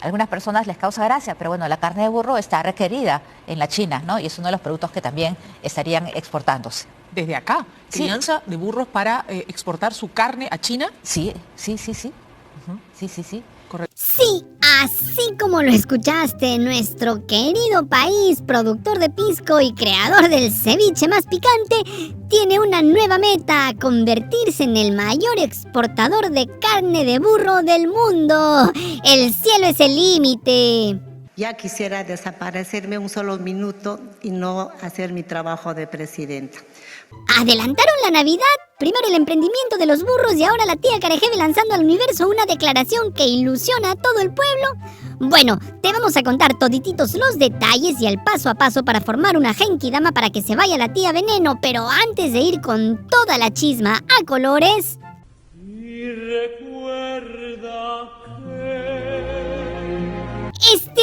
A algunas personas les causa gracia, pero bueno, la carne de burro está requerida en la China, ¿no? Y es uno de los productos que también estarían exportándose. Desde acá, crianza de burros para exportar su carne a China. Sí. Correcto. Sí, así como lo escuchaste, nuestro querido país, productor de pisco y creador del ceviche más picante, tiene una nueva meta: convertirse en el mayor exportador de carne de burro del mundo. El cielo es el límite. Ya quisiera desaparecerme un solo minuto y no hacer mi trabajo de presidenta. Adelantaron la Navidad, primero el emprendimiento de los burros y ahora la tía Carejeve lanzando al universo una declaración que ilusiona a todo el pueblo. Bueno, te vamos a contar todititos los detalles y el paso a paso para formar una genkidama para que se vaya la tía Veneno, pero antes de ir con toda la chisma a colores... Y recuerda Este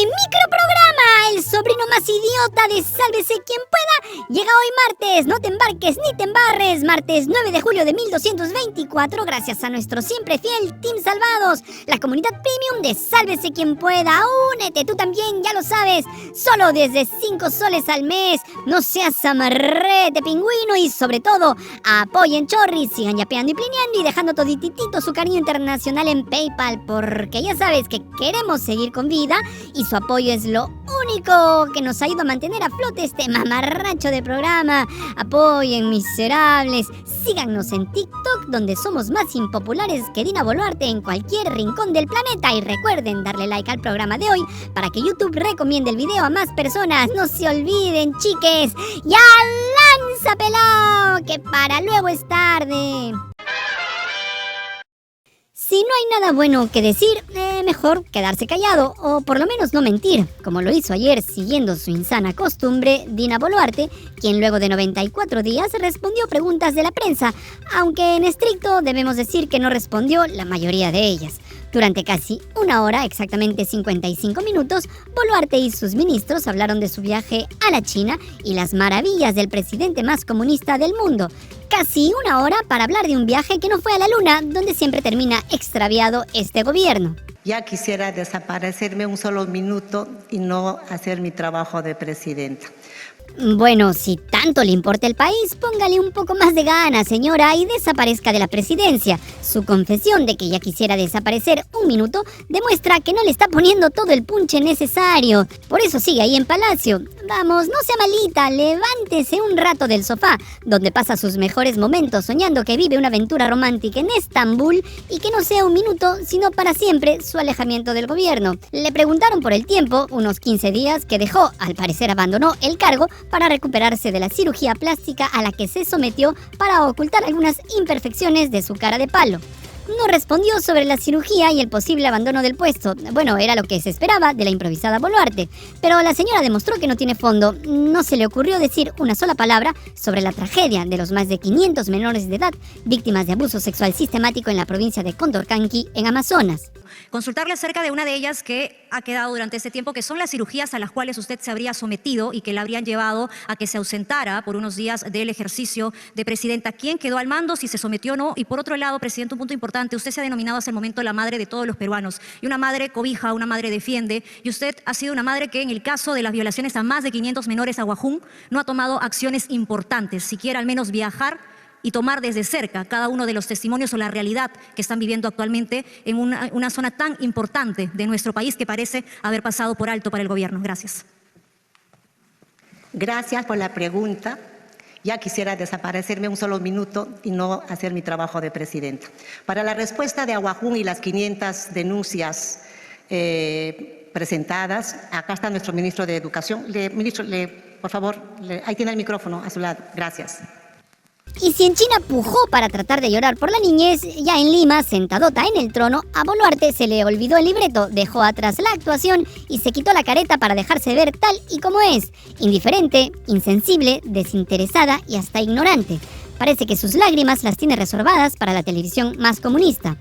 microprograma, el sobrino más idiota de Sálvese quien pueda, llega hoy martes. No te embarques ni te embarres. Martes 9 de julio de 1224, gracias a nuestro siempre fiel Team Salvados, la comunidad premium de Sálvese quien pueda. Únete tú también, ya lo sabes, solo desde 5 soles al mes. No seas amarrete, pingüino, y sobre todo, apoyen Chorri, sigan yapeando y plineando y dejando todititito su cariño internacional en PayPal, porque ya sabes que queremos seguir con vida y su apoyo es lo único que nos ayuda a mantener a flote este mamarracho de programa. Apoyen, miserables. Síganos en TikTok, donde somos más impopulares que Dina Boluarte en cualquier rincón del planeta, y recuerden darle like al programa de hoy para que YouTube recomiende el video a más personas. No se olviden, chiques. ¡Ya lanza, pelao! Que para luego es tarde. Si no hay nada bueno que decir, mejor quedarse callado, o por lo menos no mentir, como lo hizo ayer siguiendo su insana costumbre Dina Boluarte, quien luego de 94 días respondió preguntas de la prensa, aunque en estricto debemos decir que no respondió la mayoría de ellas. Durante casi una hora, exactamente 55 minutos, Boluarte y sus ministros hablaron de su viaje a la China y las maravillas del presidente más comunista del mundo. Casi una hora para hablar de un viaje que no fue a la luna, donde siempre termina extraviado este gobierno. Ya quisiera desaparecerme un solo minuto y no hacer mi trabajo de presidenta. Bueno, si tanto le importa el país, póngale un poco más de ganas, señora, y desaparezca de la presidencia. Su confesión de que ya quisiera desaparecer un minuto demuestra que no le está poniendo todo el punche necesario. Por eso sigue ahí en Palacio. Vamos, no sea malita, levántese un rato del sofá, donde pasa sus mejores momentos soñando que vive una aventura romántica en Estambul, y que no sea un minuto, sino para siempre, su alejamiento del gobierno. Le preguntaron por el tiempo, unos 15 días, que dejó, al parecer abandonó el cargo para recuperarse de la cirugía plástica a la que se sometió para ocultar algunas imperfecciones de su cara de palo. No respondió sobre la cirugía y el posible abandono del puesto. Bueno, era lo que se esperaba de la improvisada Boluarte. Pero la señora demostró que no tiene fondo. No se le ocurrió decir una sola palabra sobre la tragedia de los más de 500 menores de edad víctimas de abuso sexual sistemático en la provincia de Condorcanqui, en Amazonas. Consultarle acerca de una de ellas que ha quedado durante este tiempo, que son las cirugías a las cuales usted se habría sometido y que la habrían llevado a que se ausentara por unos días del ejercicio de presidenta. ¿Quién quedó al mando? Si se sometió o no. Y por otro lado, presidente, un punto importante, usted se ha denominado hasta el momento la madre de todos los peruanos. Y una madre cobija, una madre defiende. Y usted ha sido una madre que en el caso de las violaciones a más de 500 menores a Huajún no ha tomado acciones importantes, siquiera al menos viajar y tomar desde cerca cada uno de los testimonios o la realidad que están viviendo actualmente en una zona tan importante de nuestro país que parece haber pasado por alto para el gobierno. Gracias. Gracias por la pregunta. Ya quisiera desaparecerme un solo minuto y no hacer mi trabajo de presidenta. Para la respuesta de Aguajún y las 500 denuncias presentadas, acá está nuestro ministro de Educación. Ministro, por favor, ahí tiene el micrófono a su lado. Gracias. Y si en China pujó para tratar de llorar por la niñez, ya en Lima, sentadota en el trono, a Boluarte se le olvidó el libreto, dejó atrás la actuación y se quitó la careta para dejarse ver tal y como es: indiferente, insensible, desinteresada y hasta ignorante. Parece que sus lágrimas las tiene reservadas para la televisión más comunista.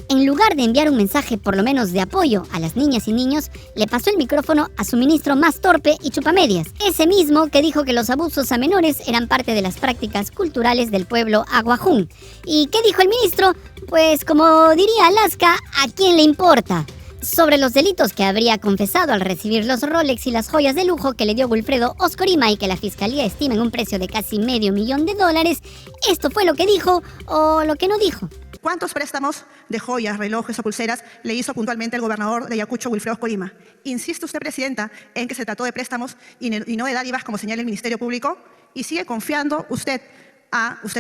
En lugar de enviar un mensaje por lo menos de apoyo a las niñas y niños, le pasó el micrófono a su ministro más torpe y chupamedias, ese mismo que dijo que los abusos a menores eran parte de las prácticas culturales del pueblo aguajún. ¿Y qué dijo el ministro? Pues como diría Alaska, ¿a quién le importa? Sobre los delitos que habría confesado al recibir los Rolex y las joyas de lujo que le dio Wilfredo Oscorima y que la fiscalía estima en un precio de casi $500,000, esto fue lo que dijo o lo que no dijo. ¿Cuántos préstamos de joyas, relojes o pulseras le hizo puntualmente el gobernador de Ayacucho, Wilfredo Oscorima? ¿Insiste usted, Presidenta, en que se trató de préstamos y no de dádivas, como señala el Ministerio Público? ¿Y sigue confiando usted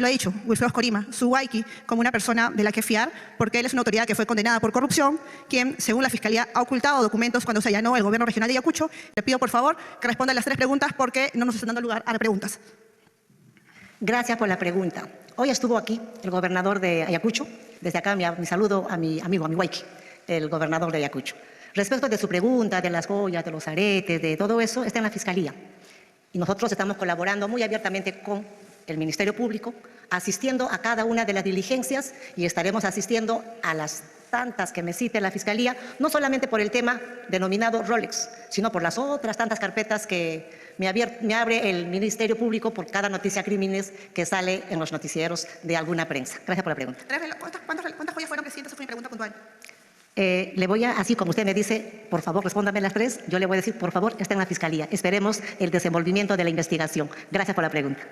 lo ha dicho, Wilfredo Oscorima, su Waiki, como una persona de la que fiar, porque él es una autoridad que fue condenada por corrupción, quien, según la Fiscalía, ha ocultado documentos cuando se allanó el gobierno regional de Ayacucho? Le pido, por favor, que responda las 3 preguntas porque no nos están dando lugar a preguntas. Gracias por la pregunta. Hoy estuvo aquí el gobernador de Ayacucho. Desde acá mi saludo a mi amigo, a mi Waiki, el gobernador de Ayacucho. Respecto de su pregunta, de las joyas, de los aretes, de todo eso, está en la Fiscalía. Y nosotros estamos colaborando muy abiertamente con el Ministerio Público, asistiendo a cada una de las diligencias y estaremos asistiendo a las tantas que me cite la Fiscalía, no solamente por el tema denominado Rolex, sino por las otras tantas carpetas que me abre el Ministerio Público por cada noticia crímenes que sale en los noticieros de alguna prensa. Gracias por la pregunta. ¿Cuántas joyas fueron, Presidenta? Esa fue mi pregunta puntual. Le voy a, así como usted me dice, por favor, respóndame las 3, yo le voy a decir, por favor, está en la Fiscalía. Esperemos el desenvolvimiento de la investigación. Gracias por la pregunta.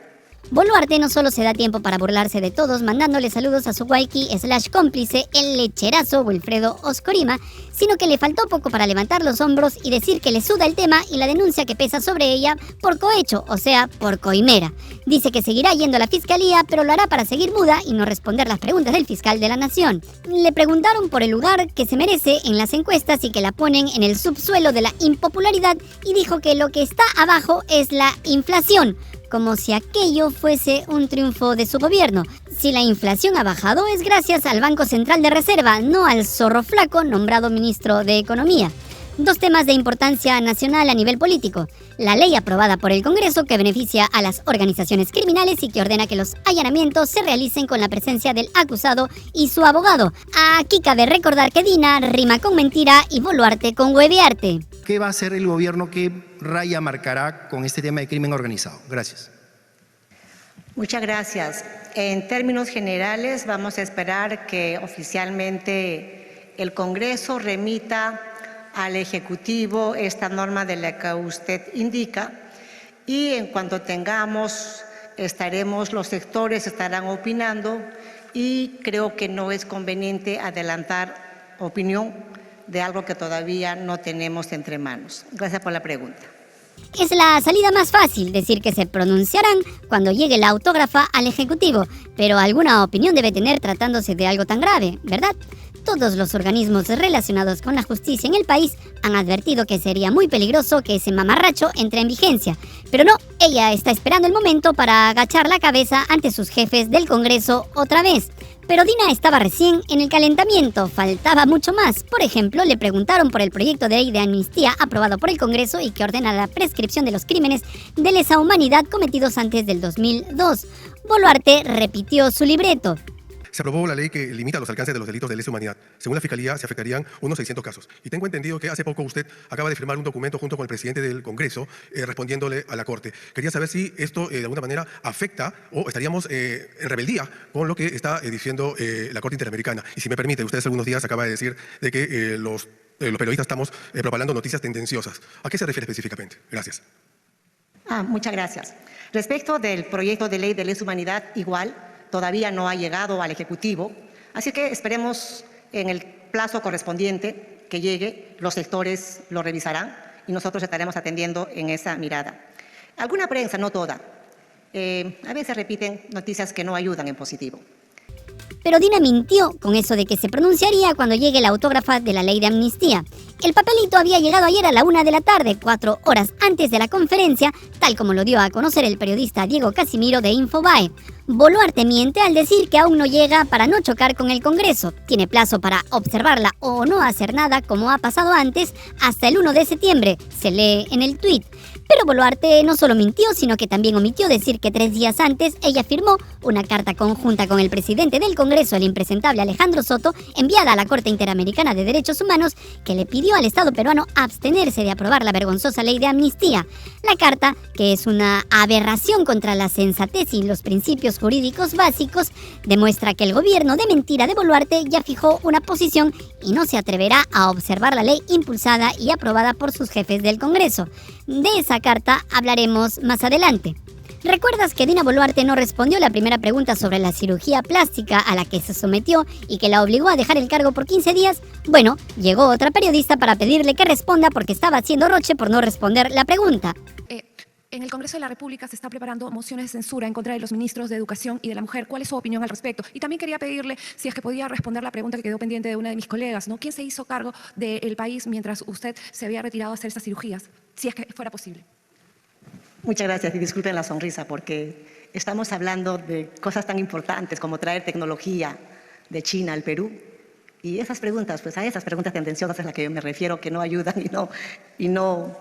Boluarte no solo se da tiempo para burlarse de todos mandándole saludos a su Waiki/cómplice, el lecherazo Wilfredo Oscorima, sino que le faltó poco para levantar los hombros y decir que le suda el tema y la denuncia que pesa sobre ella por cohecho, o sea, por coimera. Dice que seguirá yendo a la Fiscalía, pero lo hará para seguir muda y no responder las preguntas del fiscal de la Nación. Le preguntaron por el lugar que se merece en las encuestas y que la ponen en el subsuelo de la impopularidad y dijo que lo que está abajo es la inflación, como si aquello fuese un triunfo de su gobierno. Si la inflación ha bajado es gracias al Banco Central de Reserva, no al zorro flaco nombrado ministro de Economía. 2 temas de importancia nacional a nivel político. La ley aprobada por el Congreso que beneficia a las organizaciones criminales y que ordena que los allanamientos se realicen con la presencia del acusado y su abogado. Aquí cabe recordar que Dina rima con mentira y Boluarte con huevearte. ¿Qué va a hacer el gobierno? ¿Qué raya marcará con este tema de crimen organizado? Gracias. Muchas gracias. En términos generales, vamos a esperar que oficialmente el Congreso remita al Ejecutivo esta norma de la que usted indica y en cuanto tengamos, los sectores estarán opinando y creo que no es conveniente adelantar opinión de algo que todavía no tenemos entre manos. Gracias por la pregunta. Es la salida más fácil decir que se pronunciarán cuando llegue la autógrafa al Ejecutivo, pero alguna opinión debe tener tratándose de algo tan grave, ¿verdad? Todos los organismos relacionados con la justicia en el país han advertido que sería muy peligroso que ese mamarracho entre en vigencia. Pero no, ella está esperando el momento para agachar la cabeza ante sus jefes del Congreso otra vez. Pero Dina estaba recién en el calentamiento, faltaba mucho más. Por ejemplo, le preguntaron por el proyecto de ley de amnistía aprobado por el Congreso y que ordena la prescripción de los crímenes de lesa humanidad cometidos antes del 2002. Boluarte repitió su libreto. Se aprobó la ley que limita los alcances de los delitos de lesa humanidad. Según la Fiscalía, se afectarían unos 600 casos. Y tengo entendido que hace poco usted acaba de firmar un documento junto con el presidente del Congreso respondiéndole a la Corte. Quería saber si esto de alguna manera afecta o estaríamos en rebeldía con lo que está diciendo la Corte Interamericana. Y si me permite, usted hace algunos días acaba de decir de que los periodistas estamos propalando noticias tendenciosas. ¿A qué se refiere específicamente? Gracias. Muchas gracias. Respecto del proyecto de ley de lesa humanidad, igual, todavía no ha llegado al Ejecutivo, así que esperemos en el plazo correspondiente que llegue, los sectores lo revisarán y nosotros estaremos atendiendo en esa mirada. Alguna prensa, no toda, a veces repiten noticias que no ayudan en positivo. Pero Dina mintió con eso de que se pronunciaría cuando llegue la autógrafa de la ley de amnistía. El papelito había llegado ayer a la 1 de la tarde, 4 horas antes de la conferencia, tal como lo dio a conocer el periodista Diego Casimiro de Infobae. Boluarte miente al decir que aún no llega para no chocar con el Congreso. Tiene plazo para observarla o no hacer nada como ha pasado antes hasta el 1 de septiembre, se lee en el tuit. Pero Boluarte no solo mintió, sino que también omitió decir que 3 días antes ella firmó una carta conjunta con el presidente del Congreso, el impresentable Alejandro Soto, enviada a la Corte Interamericana de Derechos Humanos, que le pidió pidió al Estado peruano abstenerse de aprobar la vergonzosa ley de amnistía. La carta, que es una aberración contra la sensatez y los principios jurídicos básicos, demuestra que el gobierno de mentira de Boluarte ya fijó una posición y no se atreverá a observar la ley impulsada y aprobada por sus jefes del Congreso. De esa carta hablaremos más adelante. ¿Recuerdas que Dina Boluarte no respondió la primera pregunta sobre la cirugía plástica a la que se sometió y que la obligó a dejar el cargo por 15 días? Bueno, llegó otra periodista para pedirle que responda porque estaba haciendo roche por no responder la pregunta. En el Congreso de la República se está preparando mociones de censura en contra de los ministros de Educación y de la Mujer. ¿Cuál es su opinión al respecto? Y también quería pedirle si es que podía responder la pregunta que quedó pendiente de una de mis colegas, ¿no? ¿Quién se hizo cargo del país mientras usted se había retirado a hacer estas cirugías? Si es que fuera posible. Muchas gracias y disculpen la sonrisa porque estamos hablando de cosas tan importantes como traer tecnología de China al Perú. Y esas preguntas, pues a esas preguntas tendenciosas es a las que yo me refiero, que no ayudan y no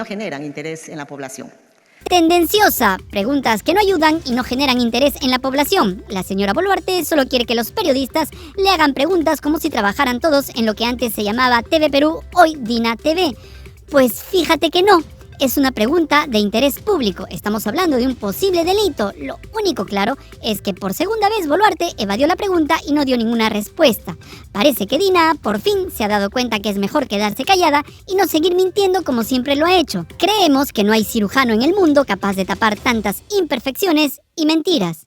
generan interés en la población. Tendenciosa, preguntas que no ayudan y no generan interés en la población. La señora Boluarte solo quiere que los periodistas le hagan preguntas como si trabajaran todos en lo que antes se llamaba TV Perú, hoy Dina TV. Pues fíjate que no. Es una pregunta de interés público. Estamos hablando de un posible delito. Lo único claro es que por segunda vez Boluarte evadió la pregunta y no dio ninguna respuesta. Parece que Dina por fin se ha dado cuenta que es mejor quedarse callada y no seguir mintiendo como siempre lo ha hecho. Creemos que no hay cirujano en el mundo capaz de tapar tantas imperfecciones y mentiras.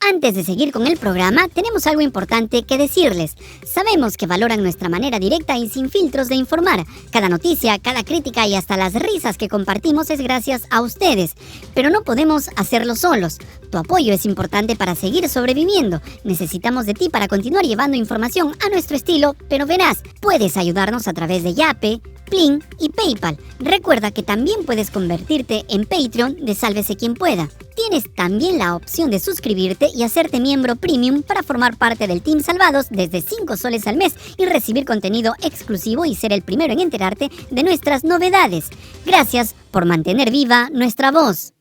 Antes de seguir con el programa, tenemos algo importante que decirles. Sabemos que valoran nuestra manera directa y sin filtros de informar. Cada noticia, cada crítica y hasta las risas que compartimos es gracias a ustedes. Pero no podemos hacerlo solos. Tu apoyo es importante para seguir sobreviviendo. Necesitamos de ti para continuar llevando información a nuestro estilo, pero verás, puedes ayudarnos a través de Yape, Plin y PayPal. Recuerda que también puedes convertirte en Patreon de Sálvese Quien Pueda. Tienes también la opción de suscribirte y hacerte miembro premium para formar parte del Team Salvados desde 5 soles al mes y recibir contenido exclusivo y ser el primero en enterarte de nuestras novedades. Gracias por mantener viva nuestra voz.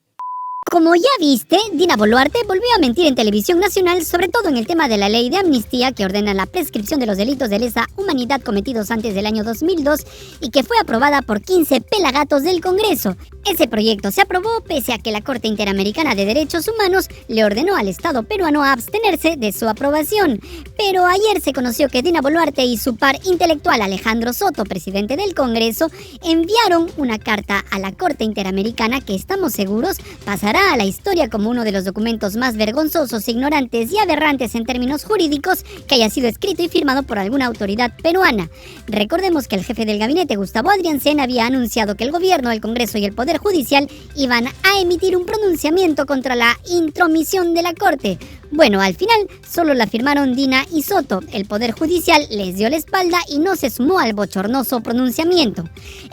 Como ya viste, Dina Boluarte volvió a mentir en televisión nacional, sobre todo en el tema de la ley de amnistía que ordena la prescripción de los delitos de lesa humanidad cometidos antes del año 2002 y que fue aprobada por 15 pelagatos del Congreso. Ese proyecto se aprobó pese a que la Corte Interamericana de Derechos Humanos le ordenó al Estado peruano a abstenerse de su aprobación. Pero ayer se conoció que Dina Boluarte y su par intelectual Alejandro Soto, presidente del Congreso, enviaron una carta a la Corte Interamericana que estamos seguros pasará a la historia como uno de los documentos más vergonzosos, ignorantes y aberrantes en términos jurídicos que haya sido escrito y firmado por alguna autoridad peruana. Recordemos que el jefe del gabinete, Gustavo Adrianzen, había anunciado que el gobierno, el Congreso y el Poder Judicial iban a emitir un pronunciamiento contra la intromisión de la Corte. Bueno, al final solo la firmaron Dina y Soto. El Poder Judicial les dio la espalda y no se sumó al bochornoso pronunciamiento.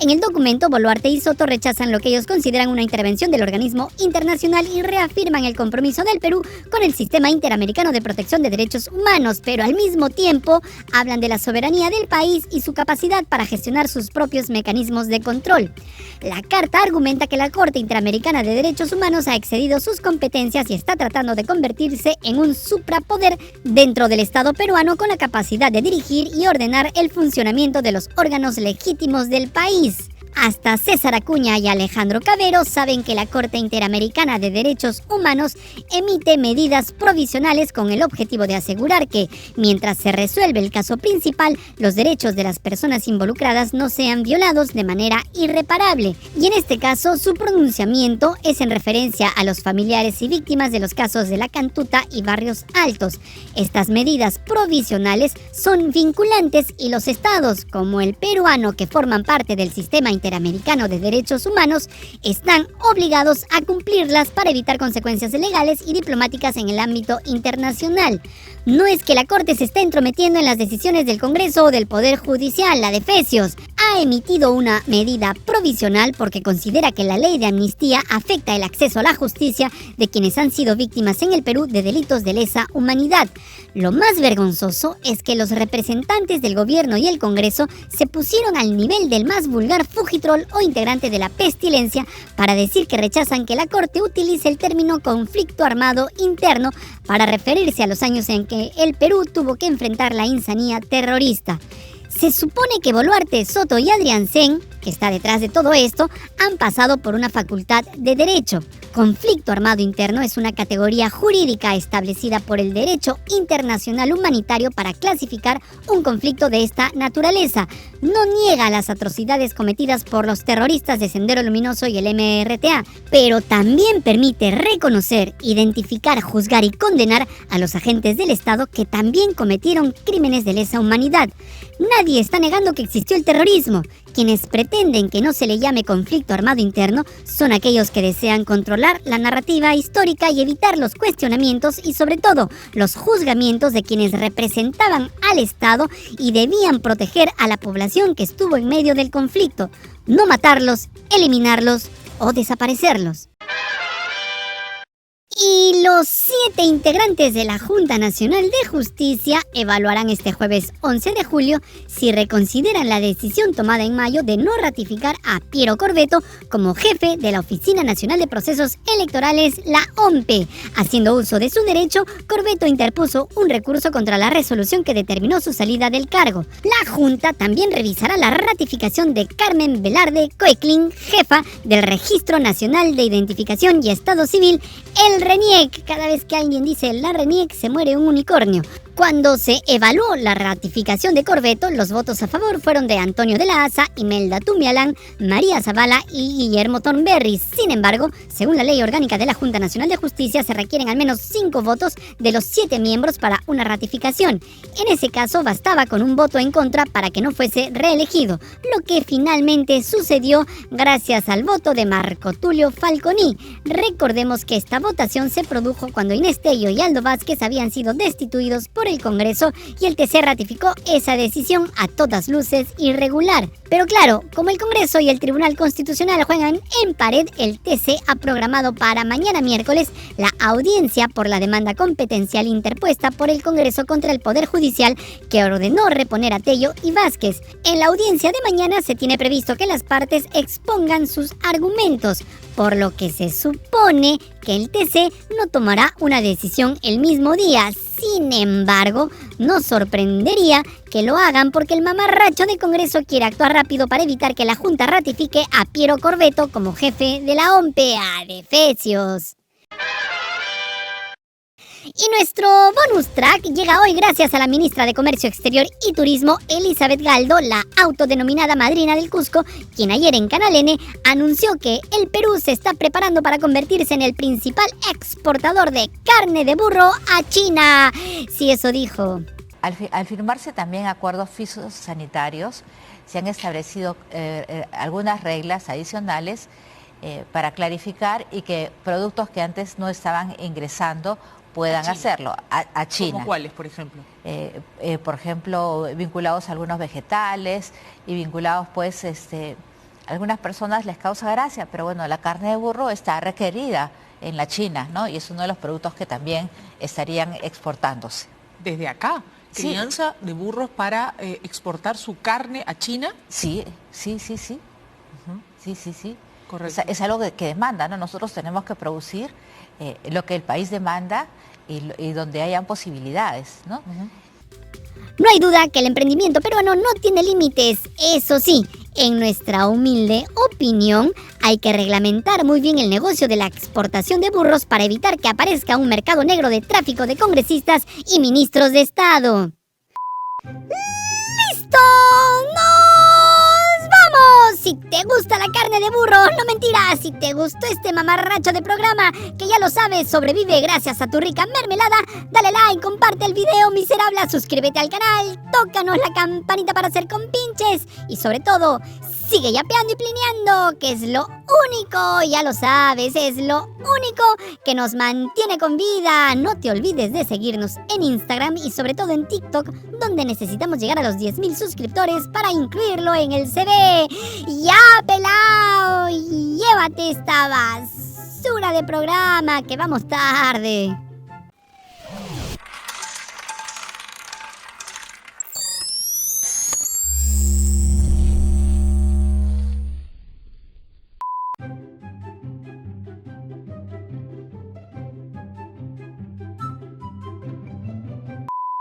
En el documento, Boluarte y Soto rechazan lo que ellos consideran una intervención del organismo internacional y reafirman el compromiso del Perú con el Sistema Interamericano de Protección de Derechos Humanos, pero al mismo tiempo hablan de la soberanía del país y su capacidad para gestionar sus propios mecanismos de control. La carta argumenta que la Corte Interamericana de Derechos Humanos ha excedido sus competencias y está tratando de convertirse en un suprapoder dentro del Estado peruano con la capacidad de dirigir y ordenar el funcionamiento de los órganos legítimos del país. Hasta César Acuña y Alejandro Cavero saben que la Corte Interamericana de Derechos Humanos emite medidas provisionales con el objetivo de asegurar que, mientras se resuelve el caso principal, los derechos de las personas involucradas no sean violados de manera irreparable. Y en este caso, su pronunciamiento es en referencia a los familiares y víctimas de los casos de La Cantuta y Barrios Altos. Estas medidas provisionales son vinculantes y los estados, como el peruano, que forman parte del sistema Interamericano de Derechos Humanos, están obligados a cumplirlas para evitar consecuencias legales y diplomáticas en el ámbito internacional. No es que la Corte se esté entrometiendo en las decisiones del Congreso o del Poder Judicial, la de Efesios. ha emitido una medida provisional porque considera que la ley de amnistía afecta el acceso a la justicia de quienes han sido víctimas en el Perú de delitos de lesa humanidad. Lo más vergonzoso es que los representantes del gobierno y el Congreso se pusieron al nivel del más vulgar fujitrol o integrante de la pestilencia para decir que rechazan que la Corte utilice el término conflicto armado interno para referirse a los años en que el Perú tuvo que enfrentar la insanía terrorista. Se supone que Boluarte, Soto y Adrián Sen, que está detrás de todo esto, han pasado por una facultad de Derecho. Conflicto armado interno es una categoría jurídica establecida por el derecho internacional humanitario para clasificar un conflicto de esta naturaleza. No niega las atrocidades cometidas por los terroristas de Sendero Luminoso y el MRTA, pero también permite reconocer, identificar, juzgar y condenar a los agentes del Estado que también cometieron crímenes de lesa humanidad. Nadie está negando que existió el terrorismo. Quienes pretenden que no se le llame conflicto armado interno son aquellos que desean controlar la narrativa histórica y evitar los cuestionamientos y sobre todo los juzgamientos de quienes representaban al Estado y debían proteger a la población que estuvo en medio del conflicto, no matarlos, eliminarlos o desaparecerlos. Y los 7 integrantes de la Junta Nacional de Justicia evaluarán este jueves 11 de julio si reconsideran la decisión tomada en mayo de no ratificar a Piero Corvetto como jefe de la Oficina Nacional de Procesos Electorales, la OMPE. Haciendo uso de su derecho, Corvetto interpuso un recurso contra la resolución que determinó su salida del cargo. La Junta también revisará la ratificación de Carmen Velarde Coeclin, jefa del Registro Nacional de Identificación y Estado Civil, el RENIEC. Cada vez que alguien dice la RENIEC se muere un unicornio. Cuando se evaluó la ratificación de Corvetto, los votos a favor fueron de Antonio de la Asa, Imelda Tumialán, María Zavala y Guillermo Thornberry. Sin embargo, según la Ley Orgánica de la Junta Nacional de Justicia, se requieren al menos 5 votos de los 7 miembros para una ratificación. En ese caso, bastaba con un voto en contra para que no fuese reelegido, lo que finalmente sucedió gracias al voto de Marco Tulio Falconi. Recordemos que esta votación se produjo cuando Inés Tello y Aldo Vázquez habían sido destituidos por el Congreso y el TC ratificó esa decisión a todas luces irregular. Pero claro, como el Congreso y el Tribunal Constitucional juegan en pared, el TC ha programado para mañana miércoles la audiencia por la demanda competencial interpuesta por el Congreso contra el Poder Judicial que ordenó reponer a Tello y Vázquez. En la audiencia de mañana se tiene previsto que las partes expongan sus argumentos, por lo que se supone que el TC no tomará una decisión el mismo día. Sin embargo, nos sorprendería que lo hagan porque el mamarracho de Congreso quiere actuar rápido para evitar que la Junta ratifique a Piero Corvetto como jefe de la OMPE. ¡Adefesios! Y nuestro bonus track llega hoy gracias a la ministra de Comercio Exterior y Turismo, Elizabeth Galdo, la autodenominada madrina del Cusco, quien ayer en Canal N anunció que el Perú se está preparando para convertirse en el principal exportador de carne de burro a China. Sí, eso dijo. Al firmarse también acuerdos fitosanitarios, se han establecido algunas reglas adicionales para clarificar y que productos que antes no estaban ingresando puedan hacerlo a China. ¿Cómo cuáles, por ejemplo? Por ejemplo, vinculados a algunos vegetales y vinculados, pues, algunas personas les causa gracia, pero bueno, la carne de burro está requerida en la China, ¿no? Y es uno de los productos que también estarían exportándose. Desde acá, crianza de burros para exportar su carne a China. Sí. Sí. Correcto. Es algo que demanda, ¿no? Nosotros tenemos que producir lo que el país demanda y donde hayan posibilidades, ¿no? No hay duda que el emprendimiento peruano no tiene límites. Eso sí, en nuestra humilde opinión, hay que reglamentar muy bien el negocio de la exportación de burros para evitar que aparezca un mercado negro de tráfico de congresistas y ministros de Estado. ¡Listo! ¡Nos vamos! Si te gusta la carne carne de burro. No mentiras, si te gustó este mamarracho de programa, que ya lo sabes, sobrevive gracias a tu rica mermelada, dale like, comparte el video miserable, suscríbete al canal, tócanos la campanita para hacer compinches y sobre todo, sigue yapeando y plineando, que es lo único, ya lo sabes, es lo único que nos mantiene con vida. No te olvides de seguirnos en Instagram y sobre todo en TikTok, donde necesitamos llegar a los 10,000 suscriptores para incluirlo en el CV. ¡Ya, pelao! Llévate esta basura de programa, que vamos tarde.